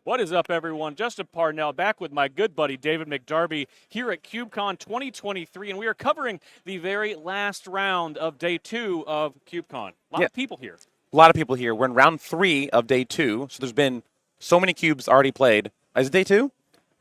What is up, everyone? Justin Parnell back with my good buddy David McDarby here at CubeCon 2023, and we are covering the very last round of day 2 of CubeCon. A lot of people here. A lot of people here. We're in round 3 of day 2, so there's been so many cubes already played. Is it day 2?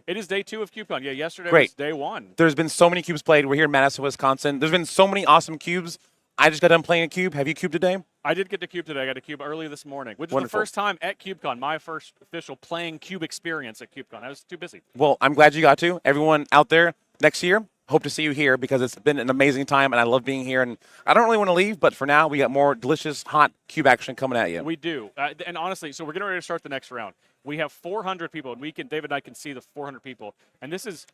It is day 2 of CubeCon. Yeah, yesterday Great. was day 1. There's been so many cubes played. We're here in Madison, Wisconsin. There's been so many awesome cubes. I just got done playing a cube. Have you cubed today? I did get to cube today. I got to cube early this morning, which is Wonderful. the first time at CubeCon, my first official playing cube experience at CubeCon. I was too busy. Well, I'm glad you got to. Everyone out there, next year, hope to see you here because it's been an amazing time, and I love being here. And I don't really want to leave, but for now, we got more delicious, hot cube action coming at you. We do. And honestly, so we're getting ready to start the next round. We have 400 people, and David and I can see the 400 people. And this is,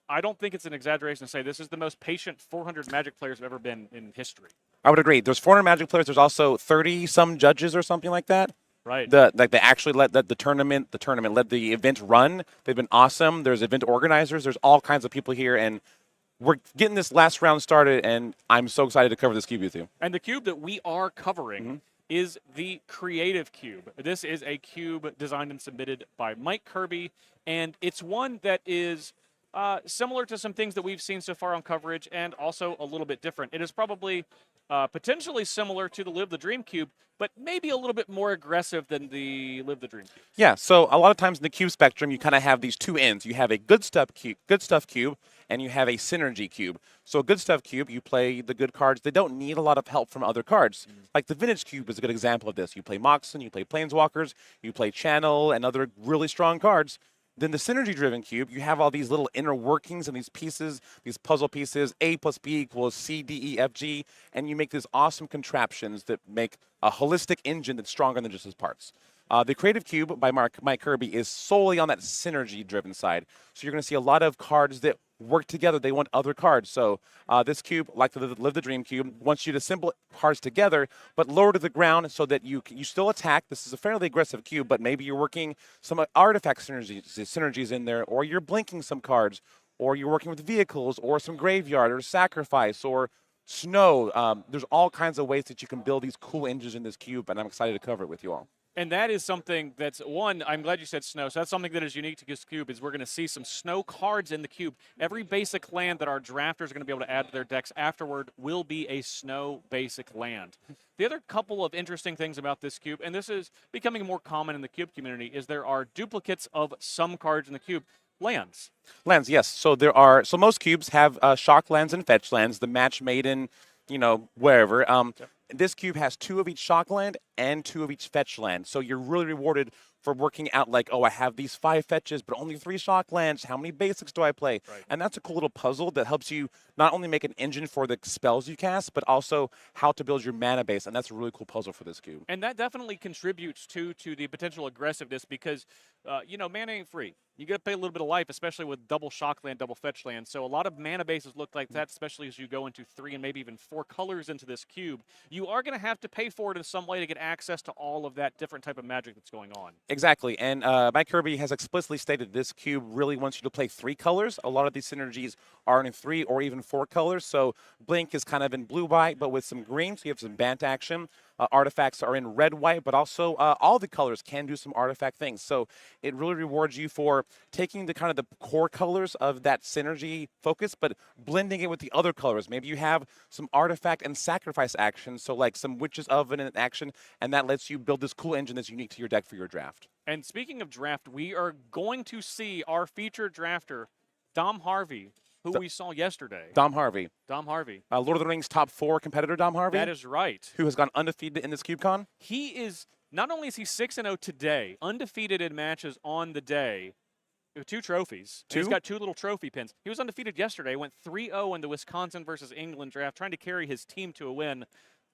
I don't think it's an exaggeration to say, this is the most patient 400 Magic players have ever been in history. I would agree. There's 400 Magic players. There's also 30-some judges or something like that. Right. They actually let the tournament let the event run. They've been awesome. There's event organizers. There's all kinds of people here, and we're getting this last round started, and I'm so excited to cover this cube with you. And the cube that we are covering is the Creative Cube. This is a cube designed and submitted by Mike Kirby, and it's one that is similar to some things that we've seen so far on coverage, and also a little bit different. It is probably potentially similar to the Live the Dream Cube, but maybe a little bit more aggressive than the Live the Dream Cube. Yeah, so a lot of times in the cube spectrum, you kind of have these two ends. You have a good stuff cube, and you have a synergy cube. So a good stuff cube, you play the good cards. They don't need a lot of help from other cards. Like the vintage cube is a good example of this. You play Moxen, you play Planeswalkers, you play Channel, and other really strong cards. Then the synergy-driven cube, you have all these little inner workings and these pieces, these puzzle pieces, A plus B equals C, D, E, F, G, and you make these awesome contraptions that make a holistic engine that's stronger than just its parts. The Creative Cube by Mike Kirby is solely on that synergy-driven side. So you're going to see a lot of cards that work together. They want other cards. So this cube, like the Live the Dream Cube, wants you to assemble cards together, but lower to the ground so that you still attack. This is a fairly aggressive cube, but maybe you're working some artifact synergies in there, or you're blinking some cards, or you're working with vehicles, or some graveyard, or sacrifice, or snow. There's all kinds of ways that you can build these cool engines in this cube, and I'm excited to cover it with you all. And that is something that's, one, I'm glad you said snow. So that's something that is unique to this cube is we're going to see some snow cards in the cube. Every basic land that our drafters are going to be able to add to their decks afterward will be a snow basic land. The other couple of interesting things about this cube, and this is becoming more common in the cube community, is there are duplicates of some cards in the cube. Lands. Lands, yes. So most cubes have shock lands and fetch lands, the match made in, wherever. This cube has 2 of each shock land and 2 of each fetch land. So you're really rewarded for working out like, oh, I have these 5 fetches, but only 3 shock lands. How many basics do I play? Right. And that's a cool little puzzle that helps you not only make an engine for the spells you cast, but also how to build your mana base. And that's a really cool puzzle for this cube. And that definitely contributes to the potential aggressiveness because, mana ain't free. You got to pay a little bit of life, especially with double shock land, double fetch land. So a lot of mana bases look like that, especially as you go into 3 and maybe even 4 colors into this cube. You are going to have to pay for it in some way to get access to all of that different type of magic that's going on. Exactly. And Mike Kirby has explicitly stated this cube really wants you to play 3 colors. A lot of these synergies are in 3 or even 4 colors. So Blink is kind of in blue-white, but with some green, so you have some Bant action. Artifacts are in red-white, but also all the colors can do some artifact things. So it really rewards you for taking the kind of the core colors of that synergy focus, but blending it with the other colors. Maybe you have some artifact and sacrifice actions, so like some Witch's Oven in action, and that lets you build this cool engine that's unique to your deck for your draft. And speaking of draft, we are going to see our featured drafter, Dom Harvey, who we saw yesterday. Dom Harvey. Lord of the Rings top 4 competitor Dom Harvey. That is right. Who has gone undefeated in this CubeCon. He is, not only is he 6-0 today, undefeated in matches on the day, 2 trophies. 2? He's got 2 little trophy pins. He was undefeated yesterday, went 3-0 in the Wisconsin versus England draft, trying to carry his team to a win.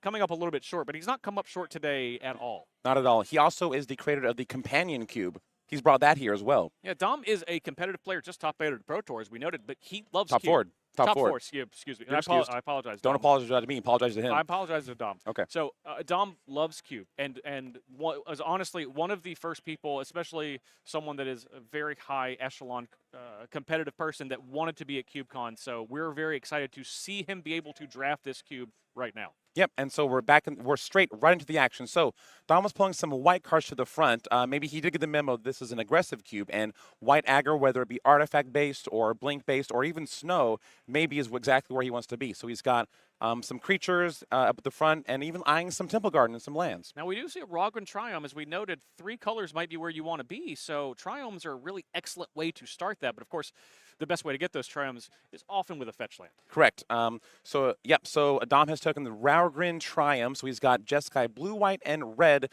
Coming up a little bit short, but he's not come up short today at all. Not at all. He also is the creator of the Companion Cube. He's brought that here as well. Yeah, Dom is a competitive player, just top 8 of the Pro Tour, as we noted, but he loves top cube. 4. Top four. four. Excuse me. I apologize. Don't Dom. apologize to me. Apologize to him. I apologize to Dom. Okay. So Dom loves Cube, and was honestly one of the first people, especially someone that is a very high echelon competitive person that wanted to be at CubeCon. So we're very excited to see him be able to draft this cube right now. Yep, and so we're straight right into the action. So Dom was pulling some white cards to the front. Maybe he did get the memo this is an aggressive cube, and white aggro, whether it be artifact-based or blink-based or even snow, maybe is exactly where he wants to be. So he's got some creatures up at the front and even eyeing some Temple Garden and some lands. Now, we do see a Rogran Triome. As we noted, 3 colors might be where you want to be, so Triomes are a really excellent way to start that. But, of course, the best way to get those Triomes is often with a fetch land. Correct. So Dom has taken the Rogran Triumph, so he's got Jeskai blue, white, and red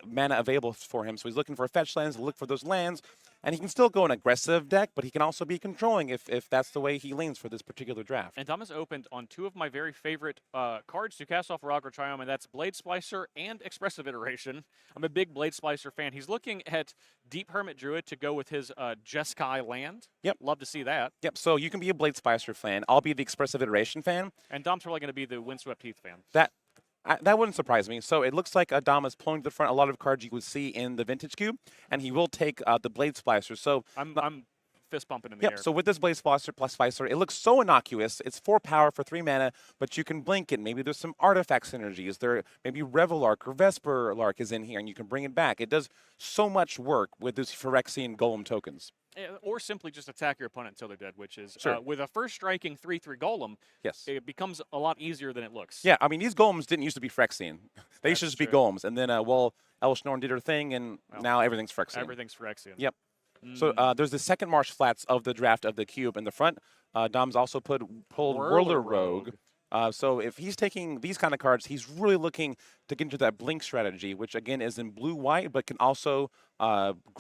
mana available for him. So he's looking for fetch lands, look for those lands, and he can still go an aggressive deck, but he can also be controlling if that's the way he leans for this particular draft. And Dom has opened on 2 of my very favorite cards to cast off Rogran Triome, and that's Blade Splicer and Expressive Iteration. I'm a big Blade Splicer fan. He's looking at Deep Hermit Druid to go with his Jeskai land. Yep. Love to see that. Yep, so you can be a Blade Splicer fan. I'll be the Expressive Iteration fan. And Dom's probably going to be the Windswept Heath fan. That wouldn't surprise me. So it looks like Dom is pulling to the front a lot of cards you would see in the Vintage Cube, and he will take the Blade Splicer. So I'm fist bumping in the air. So with this Blade Splicer plus Splicer, it looks so innocuous. It's 4 power for 3 mana, but you can blink it. Maybe there's some artifact synergies. Maybe Revelark or Vesper Lark is in here, and you can bring it back. It does so much work with these Phyrexian Golem tokens. Or simply just attack your opponent until they're dead, which is, Sure. with a first striking 3/3 Golem, Yes. it becomes a lot easier than it looks. Yeah, I mean, these Golems didn't used to be Phyrexian. They used to just be true. Golems. And then, Elishnorn did her thing, and now everything's Phyrexian. Everything's Phyrexian. Yep. So there's the second Marsh Flats of the draft of the cube in the front. Dom's also pulled Whirler Rogue. So if he's taking these kind of cards, he's really looking to get into that blink strategy, which again is in blue-white, but can also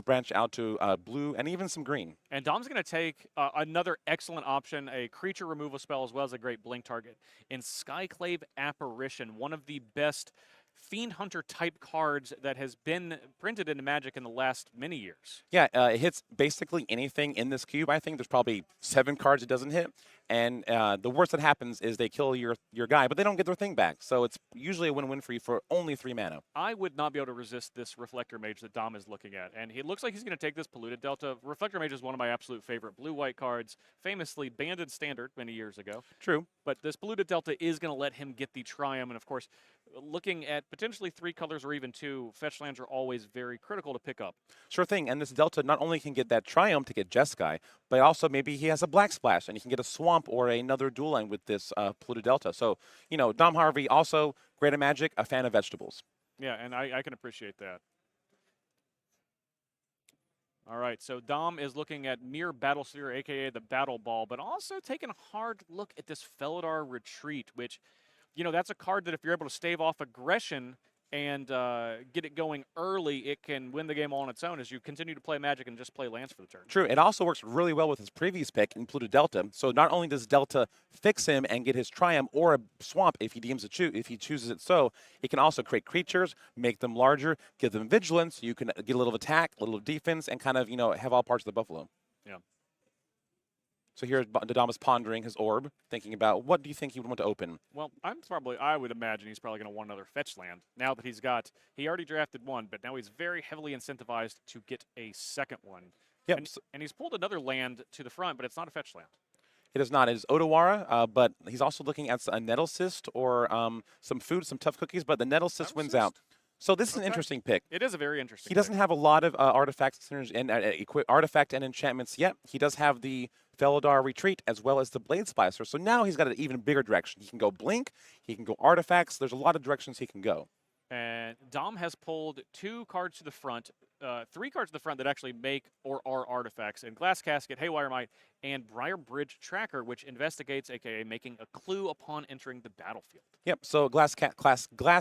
branch out to blue and even some green. And Dom's going to take another excellent option, a creature removal spell as well as a great blink target. In Skyclave Apparition, one of the best Fiend Hunter type cards that has been printed into Magic in the last many years. Yeah, it hits basically anything in this cube. I think there's probably 7 cards it doesn't hit. And the worst that happens is they kill your guy, but they don't get their thing back. So it's usually a win-win for you for only 3 mana. I would not be able to resist this Reflector Mage that Dom is looking at. And it looks like he's going to take this Polluted Delta. Reflector Mage is one of my absolute favorite blue-white cards, famously banned in Standard many years ago. True. But this Polluted Delta is going to let him get the Triumph. And, of course, looking at potentially 3 colors or even 2, fetch lands are always very critical to pick up. Sure thing. And this Delta not only can get that Triumph to get Jeskai, but also maybe he has a Black Splash and he can get a Swamp or another dual line with this Polluted Delta. So, Dom Harvey also great at Magic, a fan of vegetables. Yeah, and I can appreciate that. All right, so Dom is looking at Mirror Battle Sphere, a.k.a. the Battle Ball, but also taking a hard look at this Felidar Retreat, which, that's a card that if you're able to stave off aggression and get it going early, it can win the game all on its own as you continue to play Magic and just play lands for the turn. True. It also works really well with his previous pick in Polluted Delta. So not only does Delta fix him and get his Triumph or a Swamp if he if he chooses it so, it can also create creatures, make them larger, give them vigilance. You can get a little attack, a little defense, and kind of, have all parts of the buffalo. Yeah. So here Dom is pondering his orb, thinking about what do you think he would want to open? Well, I would imagine he's probably going to want another fetch land. Now that he already drafted one, but now he's very heavily incentivized to get a second one. Yep. And he's pulled another land to the front, but it's not a fetch land. It is not. It is Odawara, but he's also looking at a Nettle Cyst or some food, some tough cookies, but the Nettle Cyst wins out. So this is an interesting pick. It is a very interesting He doesn't have a lot of artifacts and artifact and enchantments yet. He does have the Felidar Retreat as well as the Blade Splicer. So now he's got an even bigger direction. He can go Blink. He can go artifacts. There's a lot of directions he can go. And Dom has pulled 2 cards to the front, 3 cards to the front that actually make or are artifacts, and Glass Casket, Haywire Might, and Briar Bridge Tracker, which investigates, aka making a clue upon entering the battlefield. Yep, so Glass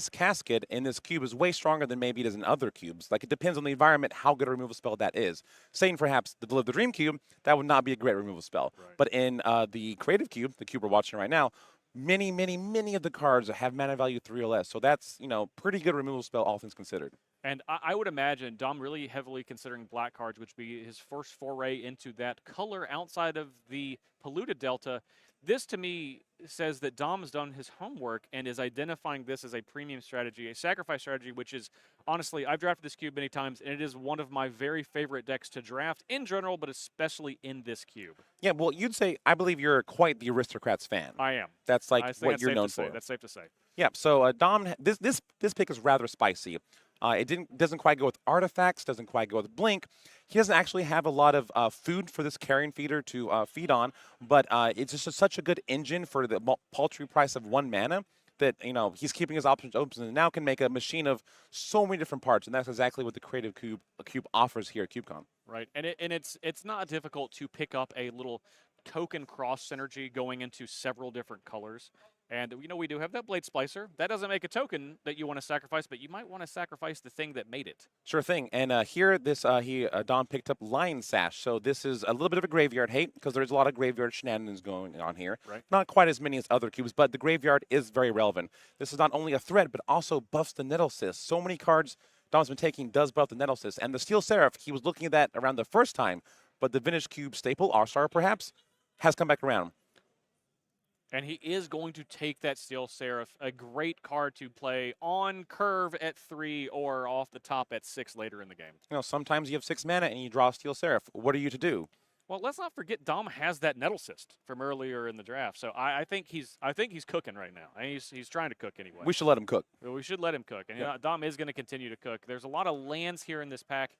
Casket in this cube is way stronger than maybe it is in other cubes. Like, it depends on the environment how good a removal spell that is. Saying perhaps the Live the Dream cube, that would not be a great removal spell. Right. But in the Creative cube, the cube we're watching right now, many of the cards have mana value 3 or less. So that's, pretty good removal spell, all things considered. And I would imagine Dom really heavily considering black cards, which would be his first foray into that color outside of the Polluted Delta. this to me says that Dom has done his homework and is identifying this as a premium strategy, a sacrifice strategy, which is honestly, I've drafted this cube many times, and it is one of my very favorite decks to draft in general, but especially in this cube. Yeah, well, you'd say I believe you're quite the Aristocrats fan. I am. That's like I think what that's you're safe known to say. for. That's safe to say. Yeah. So Dom, this pick is rather spicy. Doesn't quite go with artifacts. Doesn't quite go with blink. He doesn't actually have a lot of food for this carrion feeder to feed on, but it's just such a good engine for the paltry price of 1 mana that he's keeping his options open and now can make a machine of so many different parts, and that's exactly what the Creative Cube offers here at CubeCon. Right, and it's not difficult to pick up a little token cross synergy going into several different colors. And we do have that Blade Splicer. That doesn't make a token that you want to sacrifice, but you might want to sacrifice the thing that made it. Sure thing. And here, Dom picked up Lion Sash. So this is a little bit of a graveyard hate because there's a lot of graveyard shenanigans going on here. Right. Not quite as many as other cubes, but the graveyard is very relevant. This is not only a threat, but also buffs the Nettlecyst. So many cards Dom's been taking does buff the Nettlecyst. And the Steel Seraph, he was looking at that around the first time, but the Vintage Cube staple, R-Star perhaps, has come back around. And he is going to take that Steel Seraph, a great card to play on curve at 3 or off the top at 6 later in the game. Sometimes you have 6 mana and you draw a Steel Seraph. What are you to do? Well, let's not forget Dom has that Nettlecyst from earlier in the draft, so I think he's cooking right now. He's trying to cook anyway. We should let him cook. We should let him cook, and yep. Dom is going to continue to cook. There's a lot of lands here in this pack.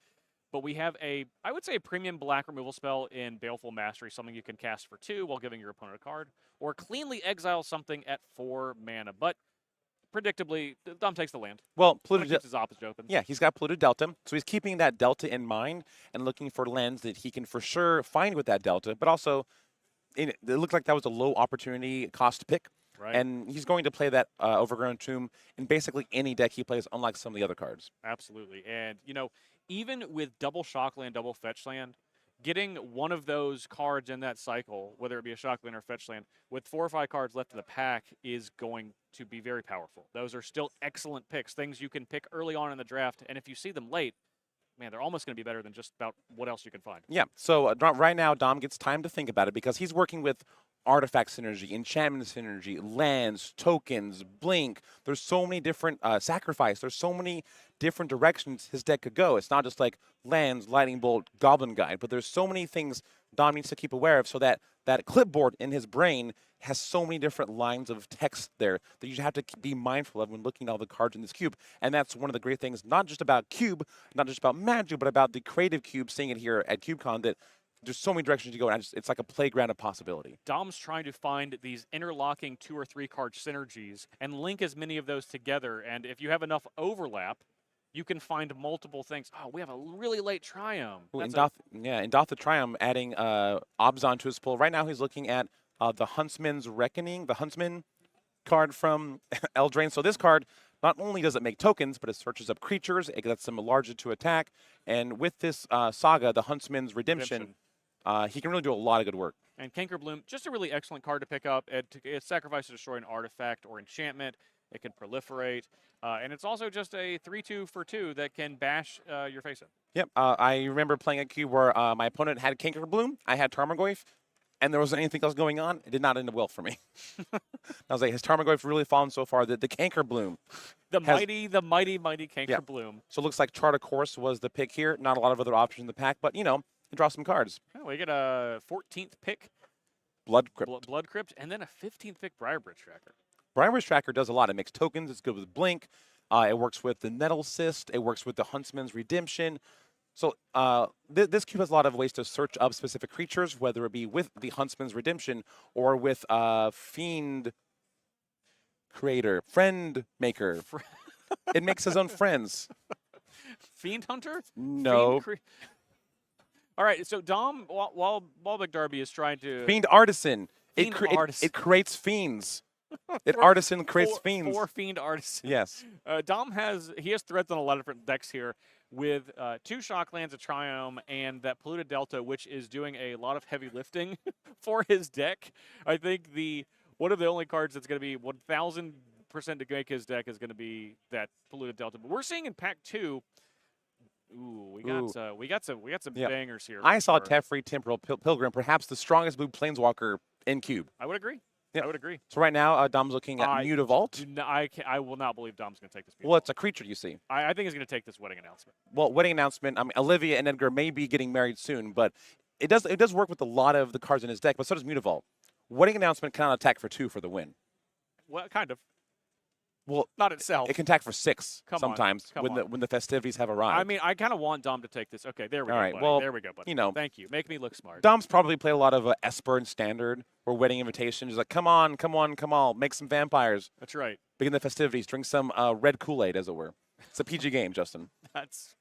But we have I would say a premium black removal spell in Baleful Mastery, something you can cast for 2 while giving your opponent a card, or cleanly exile something at 4 mana. But predictably, Dom takes the land. Well, keeps his opposite open. Yeah, he's got Polluted Delta, so he's keeping that Delta in mind and looking for lands that he can for sure find with that Delta, but also it looked like that was a low opportunity cost pick. Right. And he's going to play that Overgrown Tomb in basically any deck he plays, unlike some of the other cards. Absolutely. And, even with double Shockland, double Fetchland, getting one of those cards in that cycle, whether it be a Shockland or Fetchland, with 4 or 5 cards left in the pack is going to be very powerful. Those are still excellent picks, things you can pick early on in the draft. And if you see them late, man, they're almost going to be better than just about what else you can find. Yeah, so right now, Dom gets time to think about it because he's working with artifact synergy, enchantment synergy, lands, tokens, blink. There's so many different sacrifice. There's so many different directions his deck could go. It's not just like lands, lightning bolt, goblin guide, but there's so many things Dom needs to keep aware of so that clipboard in his brain has so many different lines of text there that you have to be mindful of when looking at all the cards in this cube. And that's one of the great things, not just about Cube, not just about Magic, but about the Creative Cube, seeing it here at CubeCon, that there's so many directions to go, and it's like a playground of possibility. Dom's trying to find these interlocking 2 or 3 card synergies and link as many of those together. And if you have enough overlap, you can find multiple things. Oh, we have a really late Triumph. And Doth the Triumph adding Obzon to his pull. Right now he's looking at the Huntsman's Reckoning, the Huntsman card from Eldraine. So this card, not only does it make tokens, but it searches up creatures. It gets them larger to attack. And with this saga, the Huntsman's Redemption. He can really do a lot of good work. And Cankerbloom, just a really excellent card to pick up. It sacrifices to destroy an artifact or enchantment. It can proliferate. And it's also just a 3/2 for 2 that can bash your face in. Yep. I remember playing a cube where my opponent had Cankerbloom. I had Tarmogoyf. And there wasn't anything else going on. It did not end well for me. I was like, has Tarmogoyf really fallen so far that the Cankerbloom? The mighty Cankerbloom. Yeah. So it looks like Chart a Course was the pick here. Not a lot of other options in the pack, but, draw some cards. Oh, we get a 14th pick. Blood Crypt. Blood Crypt, and then a 15th pick Briarbridge Tracker. Briarbridge Tracker does a lot. It makes tokens. It's good with Blink. It works with the Nettlecyst. It works with the Huntsman's Redemption. So this cube has a lot of ways to search up specific creatures, whether it be with the Huntsman's Redemption or with Fiend Creator, Friend Maker. It makes his own friends. Fiend Hunter? No. All right, so Dom, while McDarby is trying to... Fiend Artisan. Artisan. It creates fiends. Artisan creates fiends. 4 Fiend Artisan. Yes. Dom has threats on a lot of different decks here with 2 Shocklands, a Triumph, and that Polluted Delta, which is doing a lot of heavy lifting for his deck. I think one of the only cards that's going to be 1,000% to make his deck is going to be that Polluted Delta. But we're seeing in Pack 2... we got some bangers here. I saw Teferi Temporal Pilgrim, perhaps the strongest blue planeswalker in cube. I would agree. Yeah. I would agree. So right now, Dom's looking at Mutavault. I will not believe Dom's going to take this. Well, it's a creature, you see. I think he's going to take this wedding announcement. Well, wedding announcement. I mean, Olivia and Edgar may be getting married soon, but it does work with a lot of the cards in his deck. But so does Mutavault. Wedding announcement cannot attack for 2 for the win. Well, kind of. Well, not itself. It can attack for 6 Come sometimes on. when the festivities have arrived. I mean, I kind of want Dom to take this. Okay, there we All go. right, Buddy. well, there we go, buddy. you know, thank you. Make me look smart. Dom's probably played a lot of Esper and Standard or Wedding Invitation. He's like, come on, make some vampires. That's right. Begin the festivities. Drink some red Kool-Aid, as it were. It's a PG game, Justin. That's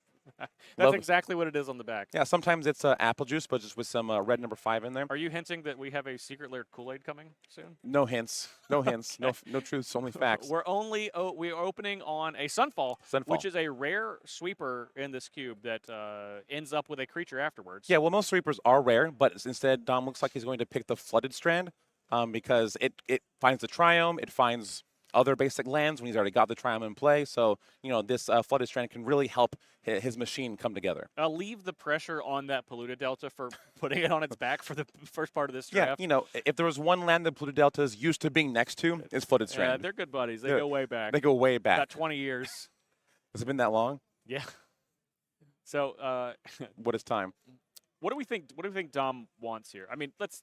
exactly what it is on the back. Yeah, sometimes it's apple juice, but just with some red number 5 in there. Are you hinting that we have a secret layered Kool-Aid coming soon? No hints. No hints. Okay. No truths, only facts. We're opening on a Sunfall, which is a rare sweeper in this cube that ends up with a creature afterwards. Yeah, well, most sweepers are rare, but instead Dom looks like he's going to pick the Flooded Strand because it finds the Triome, it finds other basic lands when he's already got the Triome in play. So, this Flooded Strand can really help his machine come together. Leave the pressure on that Polluted Delta for putting it on its back for the first part of this draft. Yeah, if there was one land that Polluted Delta is used to being next to, it's Flooded Strand. Yeah, they're good buddies. They go way back. They go way back. About 20 years. Has it been that long? Yeah. So, what is time? What do we think? What do we think Dom wants here? I mean, let's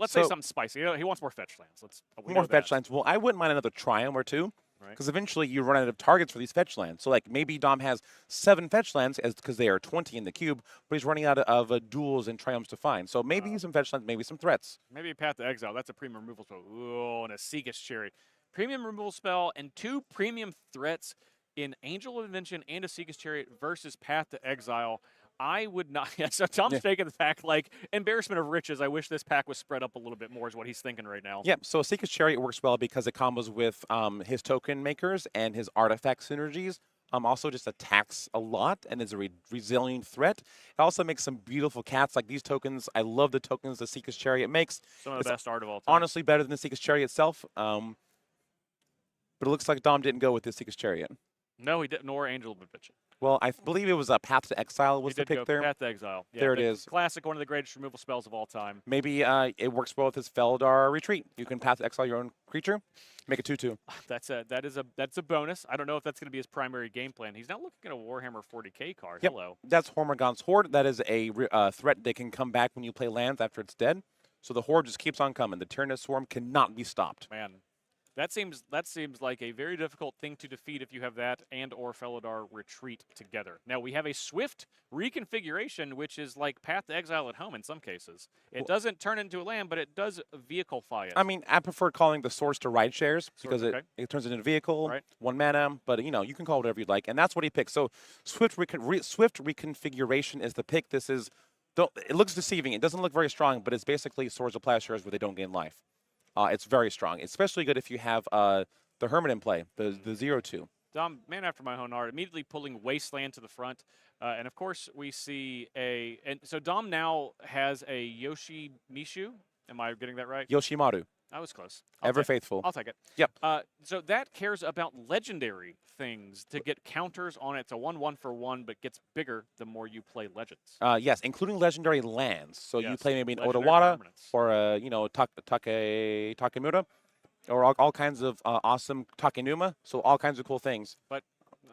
say something spicy. He wants more fetch lands. More fetch lands. Well, I wouldn't mind another Triome or 2. Because eventually you run out of targets for these fetch lands. So maybe Dom has 7 fetch lands because they are 20 in the cube, but he's running out of duels and Triomes to find. So maybe some fetch lands, maybe some threats. Maybe a Path to Exile. That's a premium removal spell. Ooh, and a Seekish Cherry. Premium removal spell and 2 premium threats in Angel of Invention and a Seekish Chariot versus Path to Exile. I would not. Yeah, so Tom's taking the pack like embarrassment of riches. I wish this pack was spread up a little bit more is what he's thinking right now. Yeah, so Seeker's Chariot works well because it combos with his token makers and his artifact synergies. Also just attacks a lot and is a resilient threat. It also makes some beautiful cats like these tokens. I love the tokens the Seeker's Chariot makes. Some of the best art of all time. Honestly, better than the Seeker's Chariot itself. But it looks like Dom didn't go with the Seeker's Chariot. No, he didn't, nor Angel of Invention. Well, I believe it was a Path to Exile was the pick there. Path to Exile. Yeah, there it is. Classic, one of the greatest removal spells of all time. Maybe it works well with his Feldar Retreat. You can Path to Exile your own creature, make it 2/2. That's a bonus. I don't know if that's going to be his primary game plan. He's not looking at a Warhammer 40K card. Yep. Hello. That's Hormagaun's Horde. That is a threat that can come back when you play lands after it's dead. So the Horde just keeps on coming. The Tyrannus Swarm cannot be stopped. Man. That seems like a very difficult thing to defeat if you have that and or Feldar Retreat together. Now, we have a swift reconfiguration, which is like Path to Exile at home in some cases. It doesn't turn into a land, but it does vehicleify it. I mean, I prefer calling the Swords to Ride Shares because it turns into a vehicle, 1 mana, but you can call it whatever you'd like. And that's what he picked. So swift reconfiguration is the pick. This is, it looks deceiving. It doesn't look very strong, but it's basically Swords of Plowshares where they don't gain life. It's very strong, especially good if you have the Hermit in play, the 0/2. Dom, man after my own heart, immediately pulling Wasteland to the front. And, of course, we see and so Dom now has a Yoshimishu. Am I getting that right? Yoshimaru. I was close. Ever faithful. I'll take it. Yep. So that cares about legendary things to get counters on it. It's a 1/1 for 1, but gets bigger the more you play Legends. Yes, including legendary lands. So you play maybe an legendary Odawara permanents. or Takemura or all kinds of awesome Takenuma. So all kinds of cool things. But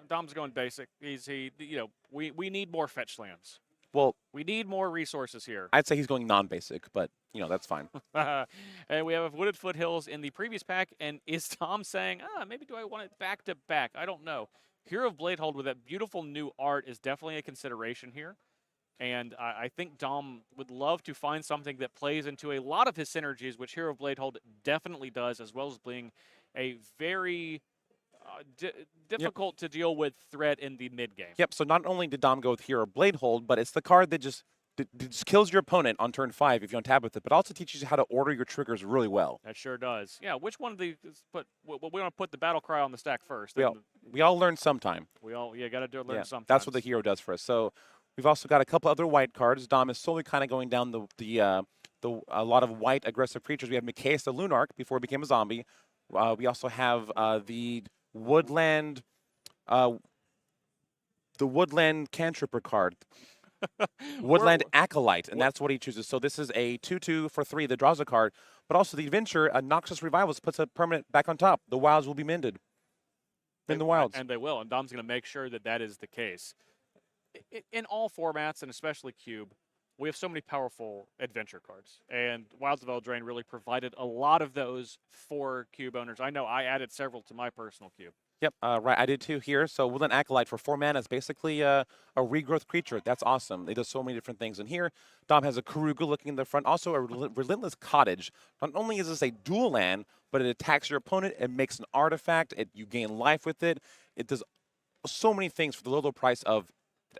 Dom's going basic. We need more fetch lands. Well, we need more resources here. I'd say he's going non-basic, but that's fine. And we have Wooded Foothills in the previous pack. And is Tom saying, maybe do I want it back to back? I don't know. Hero of Bladehold with that beautiful new art is definitely a consideration here. And I think Dom would love to find something that plays into a lot of his synergies, which Hero of Bladehold definitely does, as well as being a very difficult to deal with threat in the mid game. Yep. So not only did Dom go with Hero Bladehold, but it's the card that just kills your opponent on turn 5 if you untap with it, but also teaches you how to order your triggers really well. That sure does. Yeah. Which one of these? We want to put the battle cry on the stack first. We all learn sometime. We all got to learn sometime. That's what the hero does for us. So we've also got a couple other white cards. Dom is slowly kind of going down a lot of white aggressive creatures. We have Mikaeus the Lunarch before he became a zombie. We also have the woodland cantripper card. Woodland We're- Acolyte, and that's what he chooses. So this is a 2/2 for 3 that draws a card, but also the Adventure, Noxious Revivals, puts a permanent back on top. The wilds will be mended in the wilds. And they will. And Dom's going to make sure that that is the case. In all formats, and especially Cube, we have so many powerful adventure cards. And Wilds of Eldraine really provided a lot of those for Cube owners. I know I added several to my personal Cube. Yep, right. I did too here. So Woodland Acolyte for 4 mana is basically a regrowth creature. That's awesome. It does so many different things. And here, Dom has a Karuga looking in the front. Also, a Relentless Cottage. Not only is this a dual land, but it attacks your opponent. It makes an artifact. You gain life with it. It does so many things for the low price of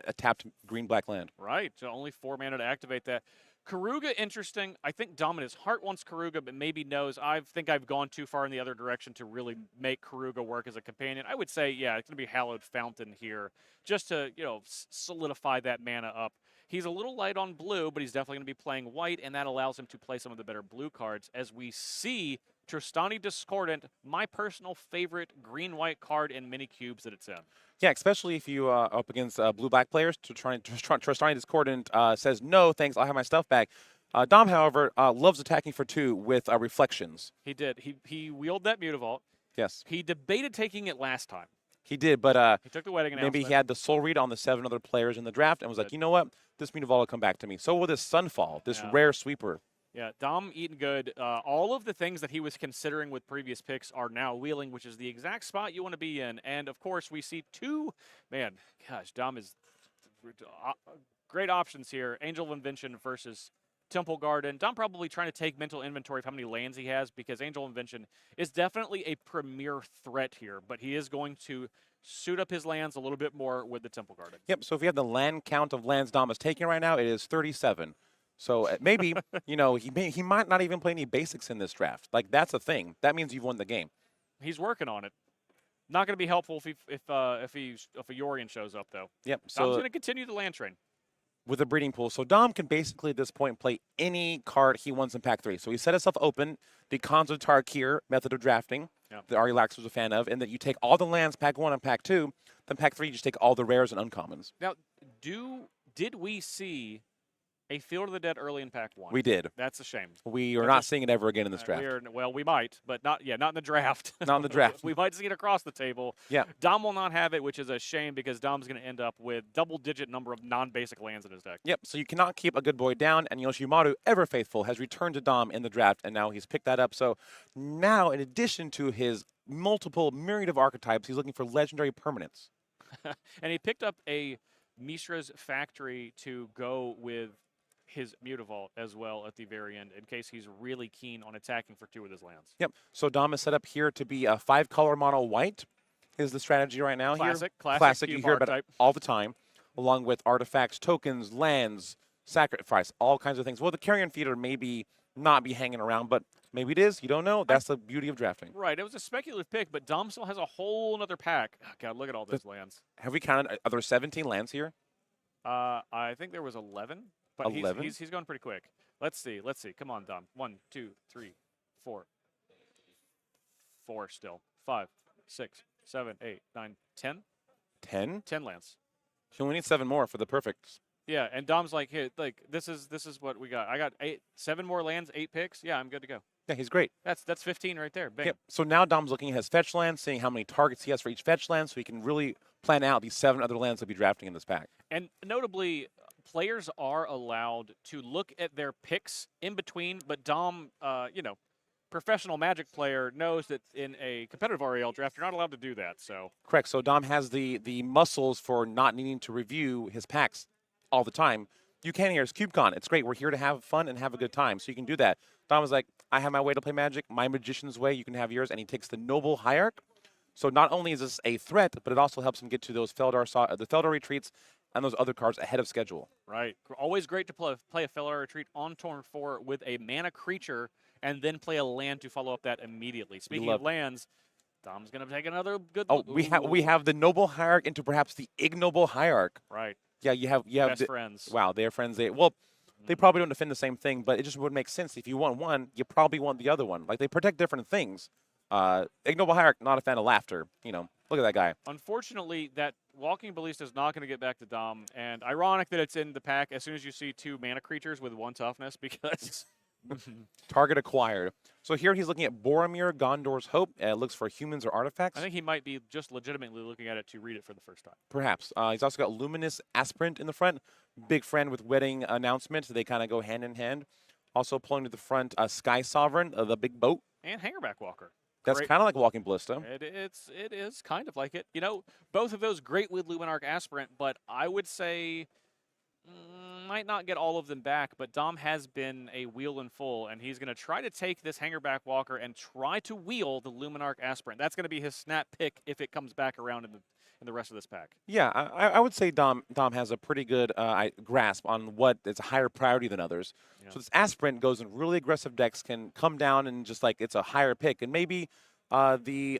a tapped green-black land. Right. So only 4 mana to activate that. Karuga, interesting. I think Dominant's heart wants Karuga, but maybe knows I think I've gone too far in the other direction to really make Karuga work as a companion. I would say, yeah, it's going to be Hallowed Fountain here, just to solidify that mana up. He's a little light on blue, but he's definitely going to be playing white, and that allows him to play some of the better blue cards. As we see Tristani Discordant, my personal favorite green-white card in many cubes that it's in. Yeah, especially if you are up against blue-black players. Tristani Discordant says, no, thanks, I'll have my stuff back. Dom, however, loves attacking for 2 with Reflections. He did. He wielded that Mutavault. Yes. He debated taking it last time. He did, but He took the wedding announcement. maybe he had the soul read on the 7 other players in the draft and was like, you know what? This Mutavault will come back to me. So will this Sunfall, this rare sweeper. Yeah, Dom eating good. All of the things that he was considering with previous picks are now wheeling, which is the exact spot you want to be in. And, of course, we see 2. Man, gosh, Dom is great options here. Angel of Invention versus Temple Garden. Dom probably trying to take mental inventory of how many lands he has because Angel of Invention is definitely a premier threat here, but he is going to suit up his lands a little bit more with the Temple Garden. Yep, so if you have the land count of lands Dom is taking right now, it is 37. So maybe, he might not even play any basics in this draft. Like, that's a thing. That means you've won the game. He's working on it. Not going to be helpful if a Yorion shows up, though. Yep. Dom's So going to continue the land train. with a breeding pool. So Dom can basically at this point play any card he wants in pack 3. So he set himself open, the Khonsa Tarkir method of drafting that Ari Lax was a fan of, and that you take all the lands pack 1 and pack 2, then pack 3 you just take all the rares and uncommons. Now, did we see a Field of the Dead early in pack 1? We did. That's a shame. We are not seeing it ever again in this draft. We might, but not in the draft. Not in the draft. We might see it across the table. Yeah. Dom will not have it, which is a shame because Dom's going to end up with double-digit number of non-basic lands in his deck. Yep, so you cannot keep a good boy down, and Yoshimaru, ever faithful, has returned to Dom in the draft, and now he's picked that up. So now, in addition to his multiple myriad of archetypes, he's looking for legendary permanents. And he picked up a Mishra's Factory to go with his Mutavault as well at the very end in case he's really keen on attacking for 2 of his lands. Yep, so Dom is set up here to be a 5-color mono white is the strategy right now here. Classic you hear about it all the time, along with artifacts, tokens, lands, sacrifice, all kinds of things. Well, the Carrion Feeder maybe not be hanging around, but maybe it is. You don't know. That's the beauty of drafting. Right. It was a speculative pick, but Dom still has a whole other pack. Oh, God, look at all those lands. Have we counted? Are there 17 lands here? I think there was 11. But 11? He's going pretty quick. Let's see. Come on, Dom. 1, 2, 3, 4. 4 still. 5, 6, 7, 8, 9, 10. 10? 10 lands. You only need 7 more for the perfect. Yeah, and Dom's like, hey, this is what we got. I got 7 more lands, 8 picks. Yeah, I'm good to go. Yeah, he's great. That's 15 right there. Bang. Yep. So now Dom's looking at his fetch lands, seeing how many targets he has for each fetch land, so he can really plan out these 7 other lands he'll be drafting in this pack. And notably, players are allowed to look at their picks in between, but Dom, professional Magic player knows that in a competitive REL draft, you're not allowed to do that. So correct. So Dom has the muscles for not needing to review his packs all the time. You can here. It's CubeCon. It's great. We're here to have fun and have a good time. So you can do that. Dom was like, I have my way to play Magic, my magician's way. You can have yours. And he takes the Noble Hierarch. So not only is this a threat, but it also helps him get to those the Feldar retreats and those other cards ahead of schedule. Right. Always great to play a Feldar retreat on turn 4 with a mana creature and then play a land to follow up that immediately. Speaking of lands, Dom's going to take another good look. Oh, we have the Noble Hierarch into perhaps the Ignoble Hierarch. Right. Yeah, you have best friends. Wow, they're friends. They probably don't defend the same thing, but it just would make sense. If you want one, you probably want the other one. Like, they protect different things. Ignoble Hierarch, not a fan of laughter. Look at that guy. Unfortunately, that Walking Ballista is not going to get back to Dom, and ironic that it's in the pack as soon as you see 2 mana creatures with 1 toughness, because Target acquired. So here he's looking at Boromir, Gondor's Hope. It looks for humans or artifacts. I think he might be just legitimately looking at it to read it for the first time. Perhaps. He's also got Luminous Aspirant in the front. Big friend with Wedding Announcement. They kind of go hand in hand. Also pulling to the front, Sky Sovereign, the big boat. And Hangerback Walker. That's kind of like Walking Ballista. It is kind of like it. You know, both of those great with Luminarch Aspirant, but I would say might not get all of them back, but Dom has been a wheel in full, and he's going to try to take this Hangerback Walker and try to wheel the Luminarch Aspirant. That's going to be his snap pick if it comes back around in the rest of this pack. Yeah, I would say Dom has a pretty good grasp on what is a higher priority than others. Yeah. So this Aspirant goes in really aggressive decks, can come down and just like it's a higher pick, and maybe the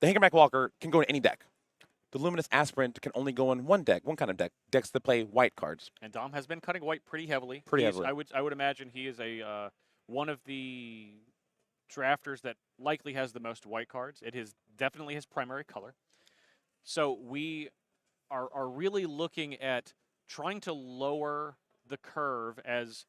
Hangerback Walker can go in any deck. The Luminous Aspirant can only go in one kind of deck, decks that play white cards. And Dom has been cutting white pretty heavily. I would imagine he is one of the drafters that likely has the most white cards. It is definitely his primary color. So we are really looking at trying to lower the curve, as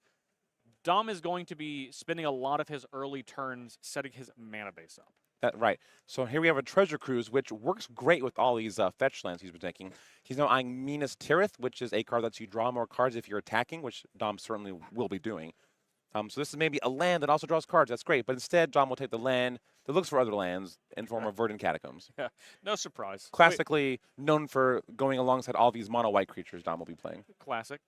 Dom is going to be spending a lot of his early turns setting his mana base up. Right. So here we have a Treasure Cruise, which works great with all these fetch lands he's been taking. He's now eyeing Minas Tirith, which is a card that lets you draw more cards if you're attacking, which Dom certainly will be doing. So this is maybe a land that also draws cards. That's great. But instead, Dom will take the land that looks for other lands in form of Verdant Catacombs. Yeah, no surprise. Classically known for going alongside all these mono white creatures Dom will be playing. Classic.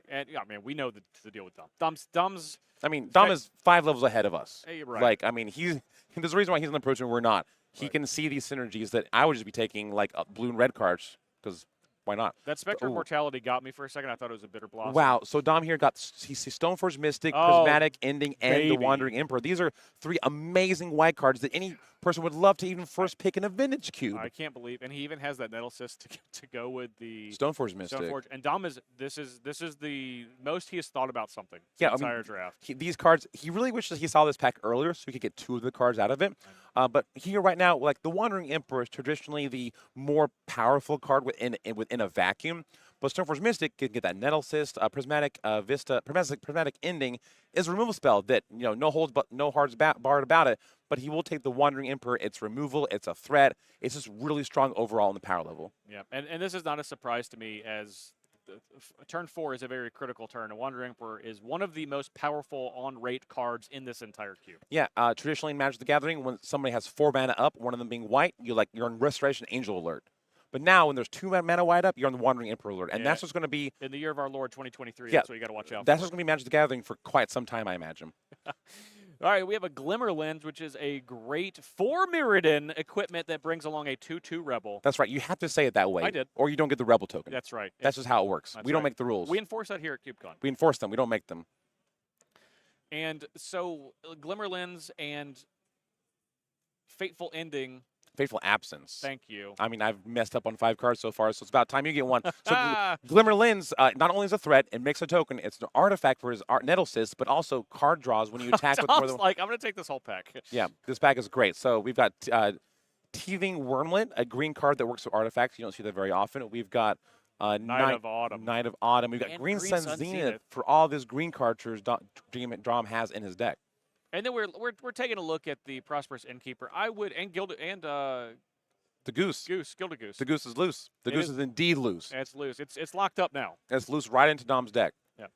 And yeah, man, we know the deal with Dom. Dom's. Dom is 5 levels ahead of us. Hey, right. Like, there's a reason why he's in the approach and we're not. He can see these synergies that I would just be taking, like blue and red cards, because why not? That Spectre of Mortality got me for a second. I thought it was a Bitter Blossom. Wow. So Dom here he sees Stoneforge Mystic, Prismatic Ending, and the Wandering Emperor. These are 3 amazing white cards that any person would love to even first pick in a vintage cube. I can't believe, and he even has that Nettle Cyst to go with the Stoneforge Mystic. And Dom this is the most he has thought about something. Yeah, the entire draft. These cards, he really wishes he saw this pack earlier so he could get 2 of the cards out of it. But here right now, like the Wandering Emperor is traditionally the more powerful card within a vacuum. But Stoneforge Mystic can get that Nettle Cyst, Prismatic Ending is a removal spell that no holds but no hards barred about it. But he will take the Wandering Emperor. It's removal. It's a threat. It's just really strong overall in the power level. Yeah, and this is not a surprise to me, as turn 4 is a very critical turn. And Wandering Emperor is one of the most powerful on-rate cards in this entire cube. Yeah, traditionally in Magic the Gathering, when somebody has 4 mana up, one of them being white, you're on Restoration Angel alert. But now, when there's 2 mana white up, you're on the Wandering Emperor alert. And that's what's going to be... In the year of our Lord, 2023, yeah, that's what you got to watch out for. That's what's going to be Magic the Gathering for quite some time, I imagine. All right, we have a Glimmer Lens, which is a great 4 Mirrodin equipment that brings along a 2/2 Rebel. That's right. You have to say it that way. I did. Or you don't get the Rebel token. That's right. That's just how it works. We don't make the rules. We enforce that here at CubeCon. We enforce them. We don't make them. And so Glimmer Lens and Fateful Ending. Fateful Absence. Thank you. I've messed up on 5 cards so far, so it's about time you get one. So Glimmer Lens not only is a threat, it makes a token. It's an artifact for his Nettle Cyst, but also card draws when you attack with more than one. I'm going to take this whole pack. Yeah, this pack is great. So we've got Teething Wormlet, a green card that works with artifacts. You don't see that very often. We've got Night of Autumn. We've got Green Sun Zenith for all this green cards Dom has in his deck. And then we're taking a look at the Prosperous Innkeeper. The Goose. Gilded Goose. The Goose is loose. The Goose is indeed loose. It's loose. It's locked up now. It's loose right into Dom's deck. Yeah.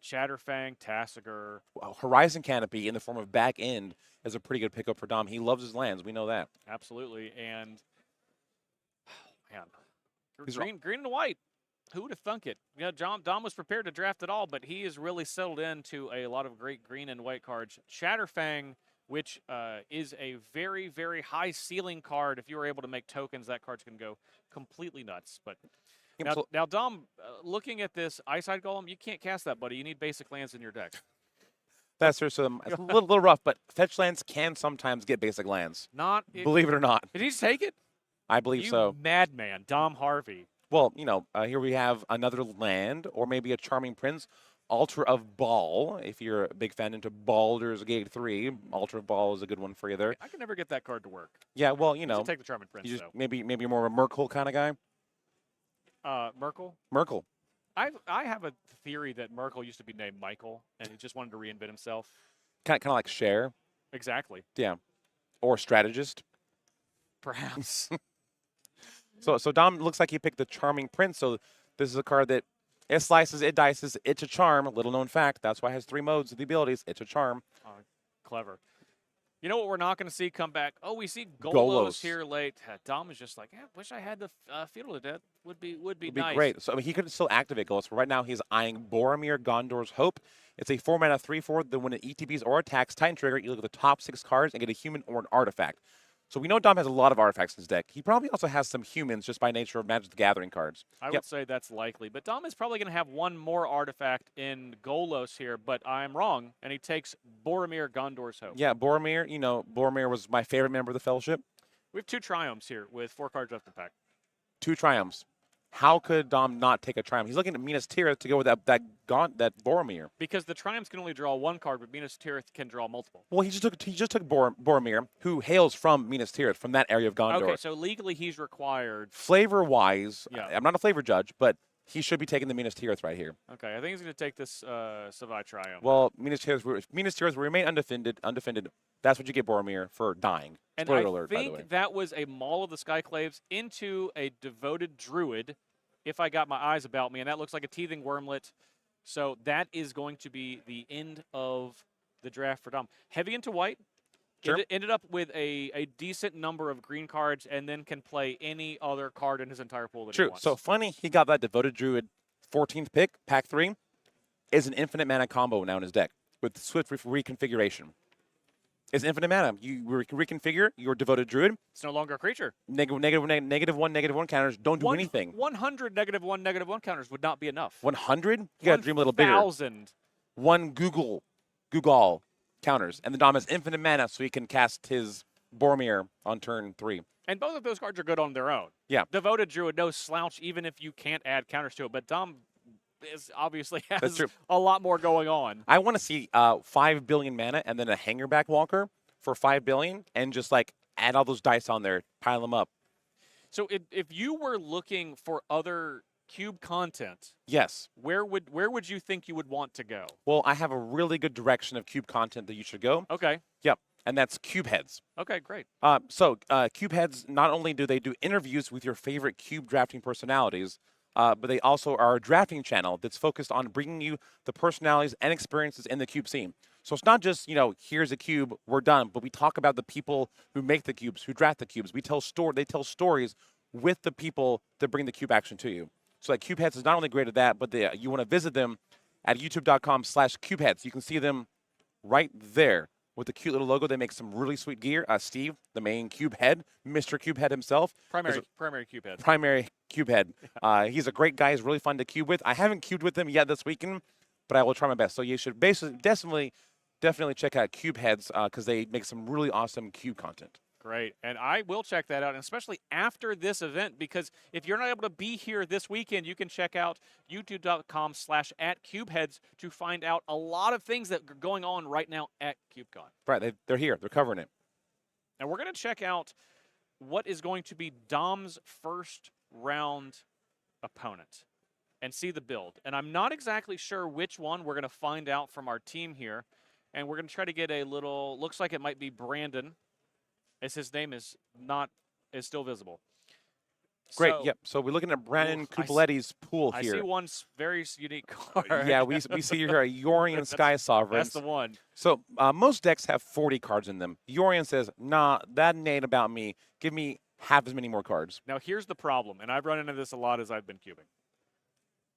Chatterfang, Tassiger. Horizon Canopy in the form of back end is a pretty good pickup for Dom. He loves his lands. We know that. Absolutely. And man, green and white. Who would have thunk it? Dom was prepared to draft it all, but he has really settled into a lot of great green and white cards. Chatterfang, which is a very, very high ceiling card. If you were able to make tokens, that card's going to go completely nuts. But now Dom, looking at this Ice-Eyed Golem, you can't cast that, buddy. You need basic lands in your deck. That's it's a little rough, but fetch lands can sometimes get basic lands. Believe it or not. Did he just take it? I believe so. Madman, Dom Harvey. Well, here we have another land or maybe a Charming Prince. Altar of Ball. If you're a big fan into Baldur's Gate 3, Altar of Ball is a good one for you there. I can never get that card to work. Yeah, well, You should take the Charming Prince, you just though. maybe you're more of a Merkle kind of guy. Merkel? Merkle. I have a theory that Merkel used to be named Michael, and he just wanted to reinvent himself. Kind of like Cher. Exactly. Yeah. Or Strategist. Perhaps. So Dom looks like he picked the Charming Prince. So this is a card that it slices, it dices, it's a charm. Little known fact. That's why it has 3 modes of the abilities. It's a charm. Clever. You know what we're not going to see come back? Oh, we see Golos Golos. here late. Dom is just like, yeah, wish I had the Field of Death. Would be It'd nice. be great. So I mean, he could still activate Golos. Right now, he's eyeing Boromir Gondor's Hope. It's a 4-mana 3/4 that when it ETBs or attacks Titan Trigger, you look at the top 6 cards and get a human or an artifact. So we know Dom has a lot of artifacts in his deck. He probably also has some humans just by nature of Magic the Gathering cards. I would say that's likely. But Dom is probably going to have one more artifact in Golos here, but I'm wrong, and he takes Boromir Gondor's Hope. Yeah, Boromir, Boromir was my favorite member of the Fellowship. We have 2 Triumphs here with 4 cards left in pack. 2 Triumphs. How could Dom not take a Triumph? He's looking at Minas Tirith to go with that Boromir. Because the Triumphs can only draw 1 card, but Minas Tirith can draw multiple. Well, he just took Boromir, who hails from Minas Tirith, from that area of Gondor. Okay, so legally he's required. Flavor-wise, Yeah. I'm not a flavor judge, but he should be taking the Minas Tirith right here. Okay, I think he's going to take this Savai Triumph. Well, Minas Tirith will remain undefended. That's what you get Boromir for dying. And Spoiler I alert, by the way. think that was a Maul of the Skyclaves into a devoted druid, if I got my eyes about me, and that looks like a teething wormlet. So that is going to be the end of the draft for Dom. Heavy into white. Sure. Ended up with a decent number of green cards, and then can play any other card in his entire pool that he True. wants. So funny, he got that devoted druid 14th pick, pack 3, is an infinite mana combo now in his deck with Swift Reconfiguration. It's infinite mana. You reconfigure your devoted druid. It's no longer a creature. -1/-1 counters don't do anything. 100 -1/-1 counters would not be enough. 100? You got to dream a little bigger. 1,000. 1 Google counters. And the Dom has infinite mana, so he can cast his Boromir on turn 3. And both of those cards are good on their own. Yeah. Devoted Druid, no slouch, even if you can't add counters to it. But Dom obviously has a lot more going on. I want to see 5 billion mana and then a Hangerback Walker for 5 billion and just like add all those dice on there, pile them up. So if you were looking for other Cube content, yes, where would you think you would want to go? Well, I have a really good direction of Cube content that you should go. Okay. Yep. And that's Cube Heads. Okay, great. Cube Heads, not only do they do interviews with your favorite Cube drafting personalities, but they also are a drafting channel that's focused on bringing you the personalities and experiences in the Cube scene. So it's not just, here's a cube, we're done, but we talk about the people who make the cubes, who draft the cubes. They tell stories with the people that bring the cube action to you. So Cube Heads is not only great at that, but you want to visit them at youtube.com/CubeHeads. You can see them right there with the cute little logo. They make some really sweet gear. Steve, the main Cube Head, Mr. Cube Head himself. Primary Cube Head. Primary Cube Head. He's a great guy. He's really fun to cube with. I haven't cubed with him yet this weekend, but I will try my best. So you should definitely check out Cube Heads because they make some really awesome cube content. Great. And I will check that out, and especially after this event, because if you're not able to be here this weekend, you can check out youtube.com/@CubeHeads to find out a lot of things that are going on right now at CubeCon. Right. They're here. They're covering it. And we're going to check out what is going to be Dom's first round opponent and see the build. And I'm not exactly sure which one. We're going to find out from our team here. And we're going to try to get a little, looks like it might be Brandon, as his name is still visible. Great. Yep. So we're looking at Brandon Kubeletti's pool here. I see one very unique card. Yeah, we see here a Yorion Sky Sovereign. That's the one. So most decks have 40 cards in them. Yorion says, nah, that ain't about me. Give me half as many more cards. Now here's the problem, and I've run into this a lot as I've been cubing.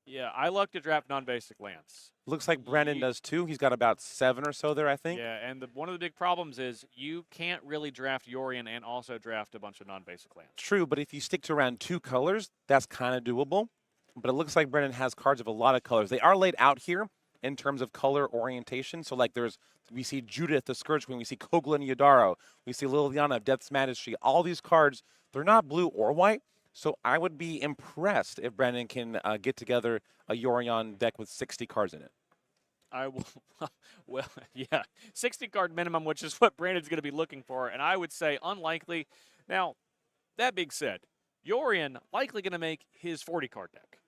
Yeah, I like to draft non-basic lands. Looks like Brandon does too. He's got about 7 or so there, I think. Yeah, and one of the big problems is you can't really draft Yorion and also draft a bunch of non-basic lands. True, but if you stick to around 2 colors, that's kind of doable. But it looks like Brandon has cards of a lot of colors. They are laid out here in terms of color orientation. So like we see Judith the Scourge Queen, we see Kogla and Yodaro, we see Liliana of Death's Majesty. All these cards, they're not blue or white. So I would be impressed if Brandon can get together a Yorion deck with 60 cards in it. I will. Well, yeah, 60 card minimum, which is what Brandon's going to be looking for, and I would say unlikely. Now, that being said, Yorian likely going to make his 40 card deck.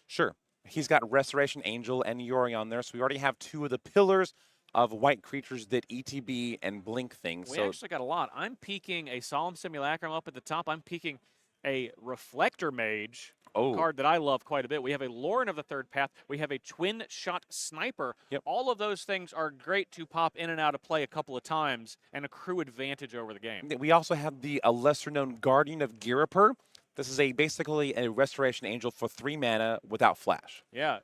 Sure. He's got Restoration Angel and Yori on there, so we already have two of the pillars of white creatures that ETB and blink things. We So actually got a lot. I'm peeking a Solemn Simulacrum up at the top. I'm peeking a Reflector Mage, oh, card that I love quite a bit. We have a Lauren of the Third Path. We have a Twin Shot Sniper. Yep. All of those things are great to pop in and out of play a couple of times and accrue advantage over the game. we also have the lesser-known Guardian of Girapur. This is basically a Restoration Angel for 3 mana without flash. Yeah,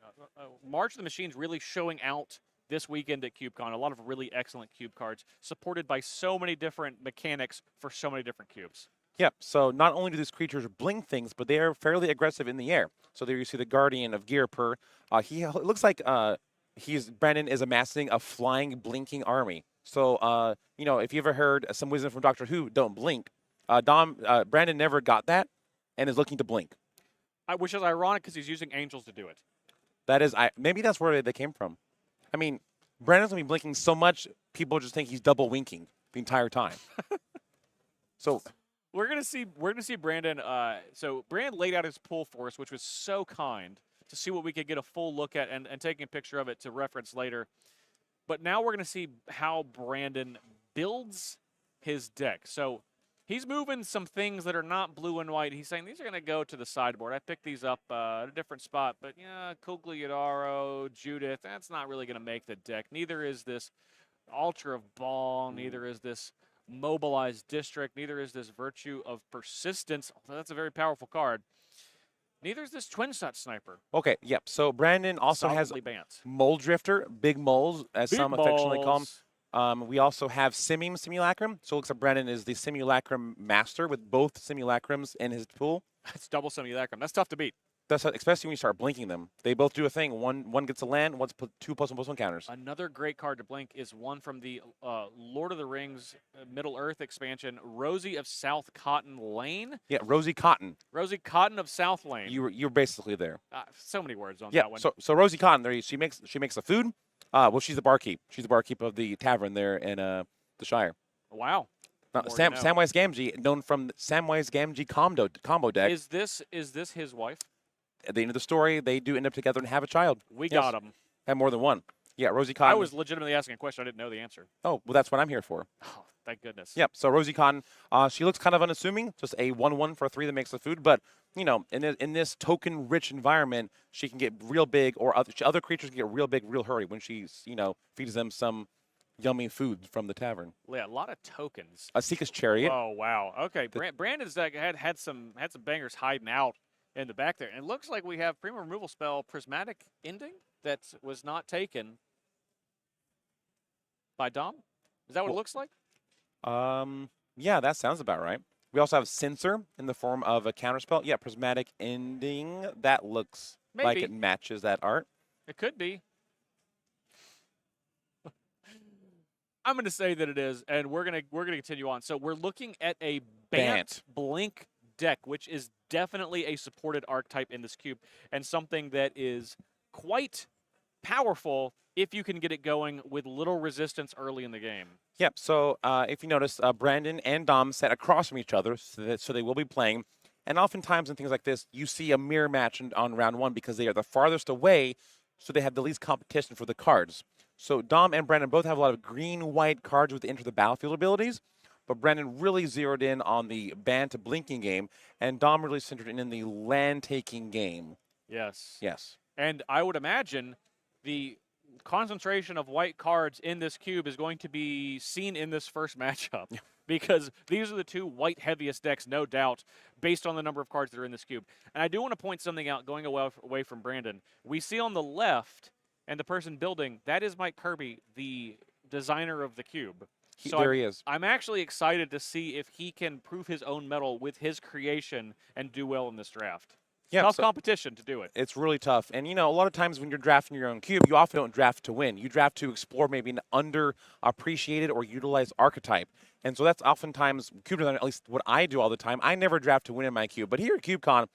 March of the Machine's really showing out this weekend at CubeCon. A lot of really excellent cube cards supported by so many different mechanics for so many different cubes. Yep, so not only do these creatures blink things, but they are fairly aggressive in the air. So there you see the Guardian of Girapur. It looks like Brandon is amassing a flying, blinking army. So, if you ever heard some wisdom from Doctor Who, don't blink. Brandon never got that and is looking to blink. Which is ironic because he's using angels to do it. That is, maybe that's where they came from. I mean, Brandon's going to be blinking so much, people just think he's double winking the entire time. So we're gonna see Brandon. So Brandon laid out his pool for us, which was so kind to see what we could get a full look at and taking a picture of it to reference later. But now we're gonna see how Brandon builds his deck. So he's moving some things that are not blue and white. He's saying these are gonna go to the sideboard. I picked these up at a different spot, but yeah, Cugliadaro, Judith, that's not really gonna make the deck. Neither is this Altar of Ball. Neither is this Mobilized District. Neither is this Virtue of Persistence. That's a very powerful card. Neither is this Twin Shot Sniper. okay, yep. So Brandon also has Solidly banned. Mole Drifter, Big Moles, as Big some affectionately call balls. them. We also have Simulacrum. So it looks like Brandon is the Simulacrum master with both Simulacrums in his pool. That's double Simulacrum. That's tough to beat. That's especially when you start blinking them. They both do a thing. One gets a land, one's put 2+1/+1 counters. Another great card to blink is one from the Lord of the Rings Middle Earth expansion, Rosie of South Cotton Lane. Yeah, Rosie Cotton. Rosie Cotton of South Lane. You're basically there. So many words on Yeah. that one. So Rosie Cotton, she makes the food. Well, she's the barkeep. She's the barkeep of the tavern there in the Shire. Wow. Now, More to know. Samwise Gamgee, known from the Samwise Gamgee combo deck. Is this his wife? At the end of the story, they do end up together and have a child. We Yes. got him. Have more than one. Yeah, Rosie Cotton. I was legitimately asking a question. I didn't know the answer. Oh, well, that's what I'm here for. Oh, thank goodness. Yep. So Rosie Cotton, she looks kind of unassuming, just a 1/1 for 3 that makes the food. But in this token-rich environment, she can get real big, or other creatures can get real big, real hurry when she feeds them some yummy food from the tavern. Yeah, a lot of tokens. A Seeker's Chariot. Oh wow. Okay, Brandon's deck had some bangers hiding out in the back there, and it looks like we have premium removal spell Prismatic Ending that was not taken by Dom. Is that what it looks like? Yeah, that sounds about right. We also have Censor in the form of a counterspell. Yeah, Prismatic Ending. That looks like Maybe. it matches that art. It could be. I'm going to say that it is, and we're going to continue on. So we're looking at a Bant Blink deck, which is definitely a supported archetype in this cube, and something that is quite powerful if you can get it going with little resistance early in the game. Yep. So if you notice, Brandon and Dom sat across from each other, so they will be playing. And oftentimes in things like this, you see a mirror match on round one because they are the farthest away, so they have the least competition for the cards. So Dom and Brandon both have a lot of green-white cards with the enter the battlefield abilities, but Brandon really zeroed in on the Bant blinking game, and Dom really centered in the land-taking game. Yes. Yes. And I would imagine the concentration of white cards in this cube is going to be seen in this first matchup because these are the two white heaviest decks, no doubt, based on the number of cards that are in this cube. And I do want to point something out going away from Brandon. We see on the left, and the person building, that is Mike Kirby, the designer of the cube. There he is. I'm actually excited to see if he can prove his own mettle with his creation and do well in this draft. Yeah, Tough competition to do it. It's really tough. And, a lot of times when you're drafting your own cube, you often don't draft to win. You draft to explore maybe an underappreciated or utilized archetype. And so that's oftentimes cube design, at least what I do all the time. I never draft to win in my cube. But here at CubeCon,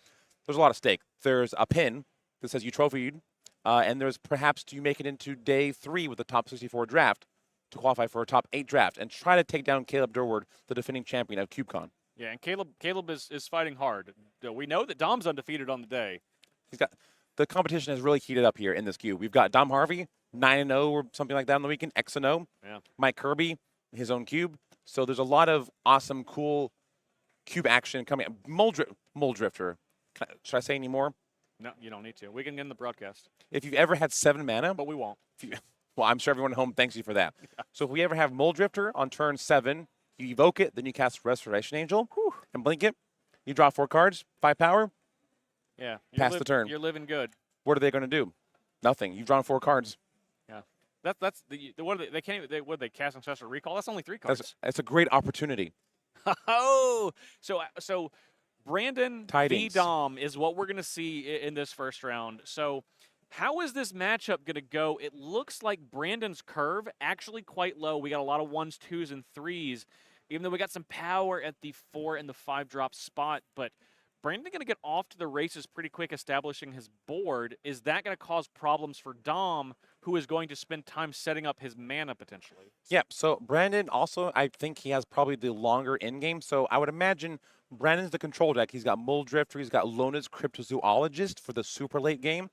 there's a lot of stake. There's a pin that says you trophied. And there's perhaps do you make it into day 3 with the top 64 draft to qualify for a top 8 draft and try to take down Caleb Durward, the defending champion of CubeCon. Yeah, and Caleb is fighting hard. We know that Dom's undefeated on the day. He's got the competition has really heated up here in this cube. We've got Dom Harvey, 9-0 or something like that on the weekend, X&0. Yeah. Mike Kirby, his own cube. So there's a lot of awesome, cool cube action coming. Mole Drifter. Should I say any more? No, you don't need to. We can end the broadcast. If you've ever had 7 mana, But we won't. well, I'm sure everyone at home thanks you for that. Yeah. So if we ever have Mole Drifter on turn 7, you evoke it, then you cast Restoration Angel and blink it. You draw 4 cards, 5 power. Yeah. Pass the turn. You're living good. What are they going to do? Nothing. You've drawn 4 cards. Yeah. That's the what are they can't even what are they cast Ancestral Recall? That's only 3 cards. That's a great opportunity. Oh, so Brandon v. Tidings. Dom is what we're going to see in this first round. So how is this matchup going to go? It looks like Brandon's curve actually quite low. We got a lot of 1s, 2s, and 3s, even though we got some power at the 4 and the 5 drop spot. But Brandon going to get off to the races pretty quick establishing his board. Is that going to cause problems for Dom, who is going to spend time setting up his mana potentially? Yep. So Brandon also, I think he has probably the longer end game. So I would imagine Brandon's the control deck. He's got Mole Drifter. He's got Lona's Cryptozoologist for the super late game.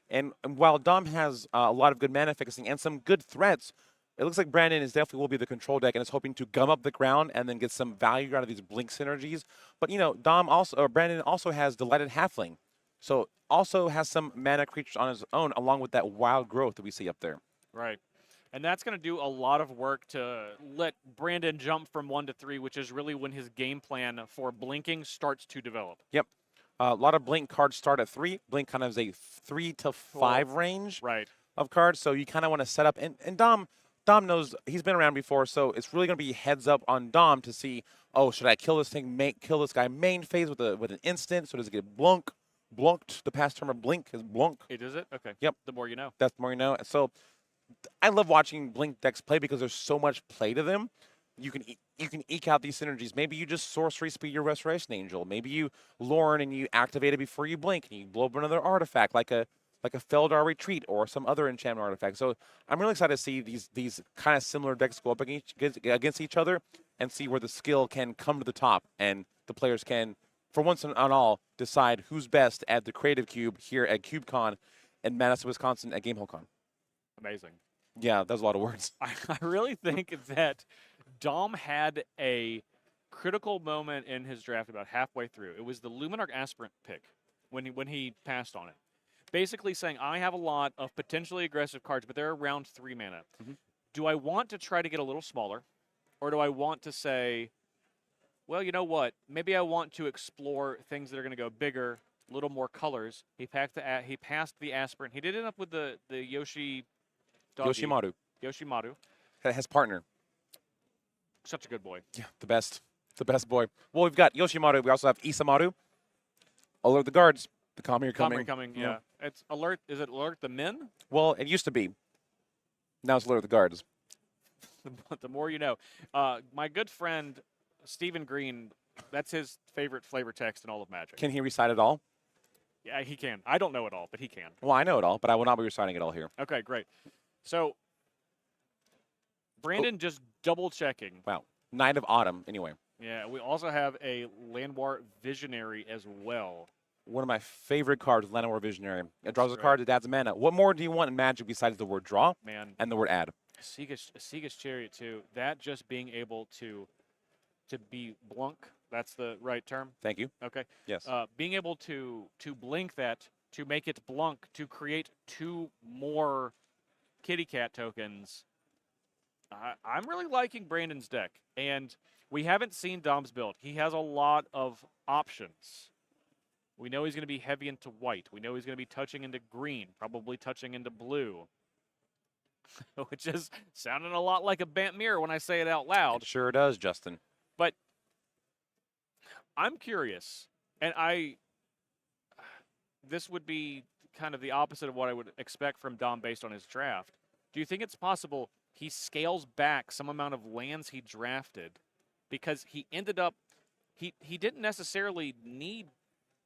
And while Dom has a lot of good mana fixing and some good threats, it looks like Brandon is definitely will be the control deck and is hoping to gum up the ground and then get some value out of these blink synergies. But you know, Brandon also has Delighted Halfling, so also has some mana creatures on his own, along with that wild growth that we see up there. Right, and that's going to do a lot of work to let Brandon jump from 1 to 3, which is really when his game plan for blinking starts to develop. Yep. A lot of blink cards start at 3. Blink kind of is a 3 to 5 range of cards, so you kind of want to set up. And Dom knows he's been around before, so it's really going to be heads up on Dom to see, oh, should I kill this thing, kill this guy main phase with an instant? So does it get blunked? The past term of blink is blunk. Is it? Okay. Yep. The more you know. That's the more you know. So I love watching blink decks play because there's so much play to them. You can eke out these synergies. Maybe you just sorcery speed your Restoration Angel. Maybe you Lorne and you activate it before you blink and you blow up another artifact like a Feldar Retreat or some other enchantment artifact. So I'm really excited to see these kind of similar decks go up against each other and see where the skill can come to the top and the players can, for once and all, decide who's best at the Creative Cube here at CubeCon in Madison, Wisconsin at GameholeCon. Amazing. Yeah, that was a lot of words. I really think that Dom had a critical moment in his draft about halfway through. It was the Luminarch Aspirant pick when he passed on it. Basically saying, I have a lot of potentially aggressive cards, but they're around 3 mana. Mm-hmm. Do I want to try to get a little smaller? Or do I want to say, well, you know what? Maybe I want to explore things that are going to go bigger, a little more colors. He passed the Aspirant. He did end up with the Yoshimaru. His partner. Such a good boy. Yeah, the best boy. Well, we've got Yoshimaru. We also have Isamaru. Alert the guards. The Kami coming. Yeah. It's alert. Is it alert the men? Well, it used to be. Now it's alert the guards. The more you know. My good friend Stephen Green, that's his favorite flavor text in all of Magic. Can he recite it all? Yeah, he can. I don't know it all, but he can. Well, I know it all, but I will not be reciting it all here. Okay, great. So Brandon just double checking. Wow. Night of Autumn, anyway. Yeah, we also have a Landwar Visionary as well. One of my favorite cards, Landwar Visionary. It draws a card, it adds a mana. What more do you want in Magic besides the word draw and the word add? Seaga's Chariot, too. That just being able to be blunk, that's the right term? Thank you. Okay. Yes. Being able to blink that, to make it blunk, to create 2 more kitty cat tokens. I'm really liking Brandon's deck. And we haven't seen Dom's build. He has a lot of options. We know he's going to be heavy into white. We know he's going to be touching into green, probably touching into blue. Which is sounding a lot like a Bant Mirror when I say it out loud. It sure does, Justin. But I'm curious, and this would be kind of the opposite of what I would expect from Dom based on his draft. Do you think it's possible he scales back some amount of lands he drafted because he ended up, he didn't necessarily need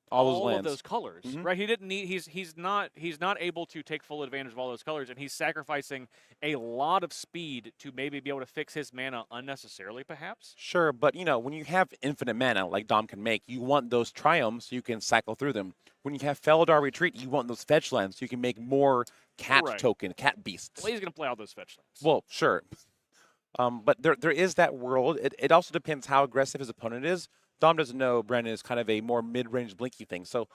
All those of lands. those colors, Mhm. right? He didn't need. He's not able to take full advantage of all those colors, and he's sacrificing a lot of speed to maybe be able to fix his mana unnecessarily, perhaps. Sure, but when you have infinite mana like Dom can make, you want those triomes so you can cycle through them. When you have Felidar Retreat, you want those fetch lands so you can make more cat Right. token, cat beasts. Well, he's going to play all those fetch lands. Well, sure. But there is that world. It also depends how aggressive his opponent is. Dom doesn't know Brandon is kind of a more mid-range blinky thing. So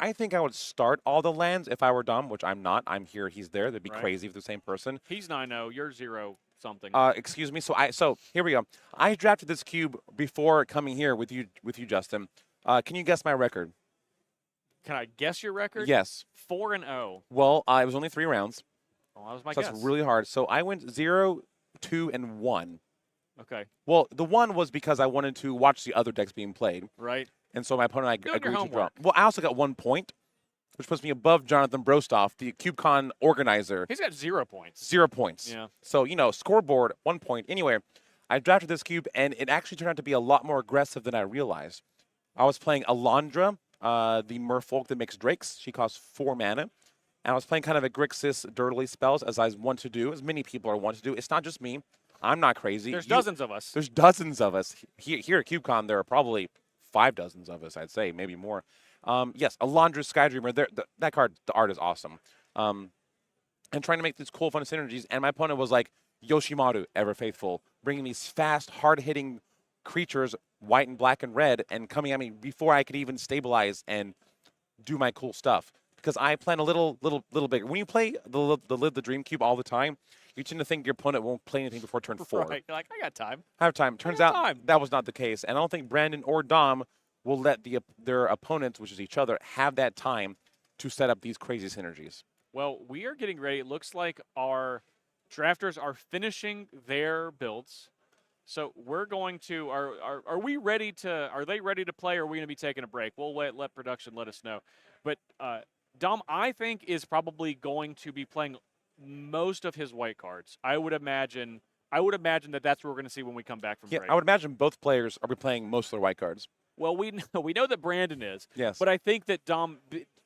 I think I would start all the lands if I were Dom, which I'm not. I'm here, he's there. That'd be Right. crazy if the same person. He's 9-0. You're 0 something. Excuse me. So here we go. I drafted this cube before coming here with you, Justin. Can you guess my record? Can I guess your record? Yes. 4-0. Well, it was only 3 rounds. Well, that was my So guess. that's really hard. So I went 0, 2, and 1. Okay. Well, the 1 was because I wanted to watch the other decks being played. Right. And so my opponent Doing your agreed to draw. homework. Well, I also got 1 point, which puts me above Jonathan Brostoff, the CubeCon organizer. He's got 0 points. 0 points. Yeah. So, scoreboard, 1 point. Anyway, I drafted this cube, and it actually turned out to be a lot more aggressive than I realized. I was playing Alondra, the merfolk that makes drakes. She costs 4 mana. And I was playing kind of a Grixis dirtily spells, as I want to do, as many people are want to do. It's not just me. I'm not crazy. There's dozens of us. There's dozens of us. Here at CubeCon, there are probably 5 dozens of us, I'd say, maybe more. Yes, Alondra Skydreamer, that card, the art is awesome. And trying to make these cool, fun synergies. And my opponent was like Yoshimaru, ever faithful, bringing these fast, hard-hitting creatures, white and black and red, and coming at me before I could even stabilize and do my cool stuff. Because I plan a little bigger. When you play the Live the Dream Cube all the time, you tend to think your opponent won't play anything before turn 4. Right. You're like, I got time. I have time. Turns got out time. that was not the case. And I don't think Brandon or Dom will let their opponents, which is each other, have that time to set up these crazy synergies. Well, we are getting ready. It looks like our drafters are finishing their builds. So we're going to are we ready to are they ready to play, or are we going to be taking a break? We'll let production let us know. But Dom, I think, is probably going to be playing most of his white cards. I would imagine that that's what we're going to see when we come back from Yeah, break. I would imagine both players are playing most of their white cards. Well, we know that Brandon is. Yes. But I think that Dom,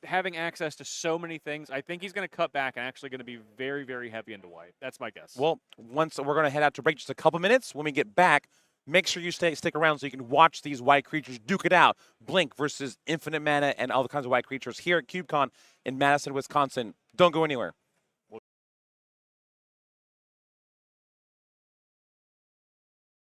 having access to so many things, I think he's going to cut back and actually going to be very, very heavy into white. That's my guess. Well, once we're going to head out to break just a couple minutes. When we get back, make sure you stick around so you can watch these white creatures duke it out. Blink versus Infinite Mana and all the kinds of white creatures here at CubeCon in Madison, Wisconsin. Don't go anywhere.